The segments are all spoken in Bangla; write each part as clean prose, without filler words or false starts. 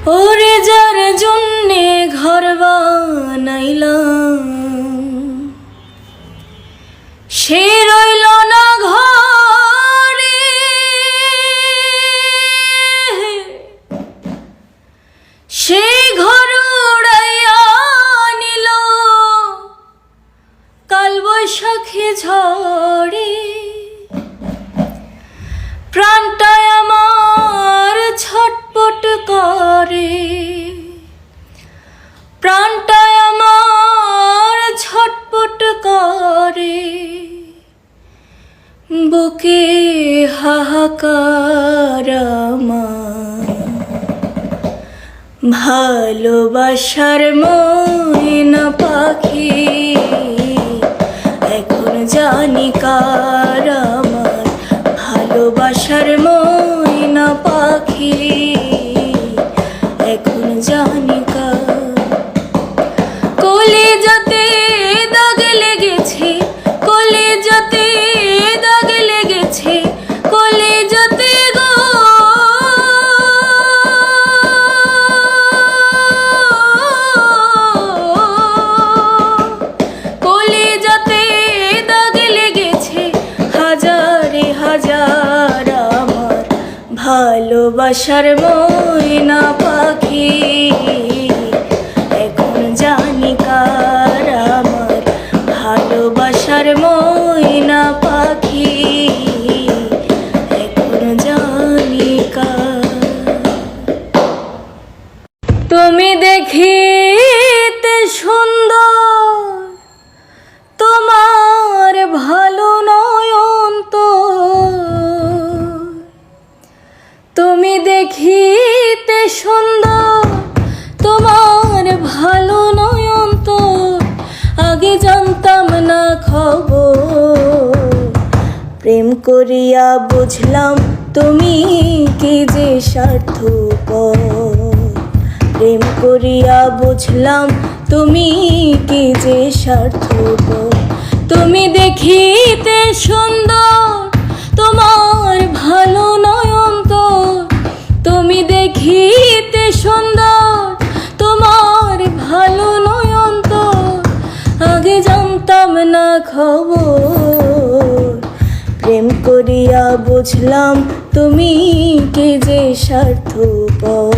ওরে যার জন্যে ঘর বানাইলাম সে রইল না ঘরে, সে ঘর উড়াইয়া নিল কাল বৈশাখী ঝড়ে। প্রাণটায় আমার ছটপট করে, প্রাণটায় আমার ছটপট করে, বুকে হাহাকার আমার। ভালোবাসার ময়না পাখি এখন জানি কার আমার। ভালোবাসার ময়না পাখি এখন জানি কার। কলিজাতে দাগ লেগেছে, কলিজাতে দাগ লেগেছে, কলিজাতে গো। কলিজাতে দাগ লেগেছে হাজারে হাজার আমার। ভালোবাসার ময়না পাখি এখন জানি কার আমার। ভালোবাসার ময়না পাখি এখন জানি কার। তুমি দেখিতে সুন্দর, তোমার ভালো নয়ন তো। তুমি দেখিতে সুন্দর, তোমার ভালো নয়ন তো। আগে জানতাম না খবর, প্রেম করিয়া বুঝলাম তুমি কি যে স্বার্থপর। প্রেম করিয়া বুঝলাম তুমি কি যে স্বার্থপর। তুমি দেখিতে সুন্দর, তোমার ভালো নয়ন তো। তুমি দেখিতে সুন্দর, তোমার ভালো নয়ন তো। আগে জানতাম না খবর, প্রেম করিয়া বুঝলাম তুমি কি যে স্বার্থপর।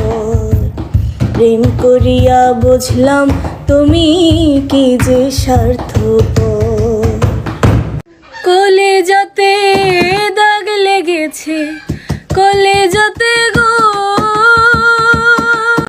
প্রেম করিয়া বুঝলাম তুমি কি যে স্বার্থপর। কলিজাতে দাগ লেগেছে, কলিজাতে গো।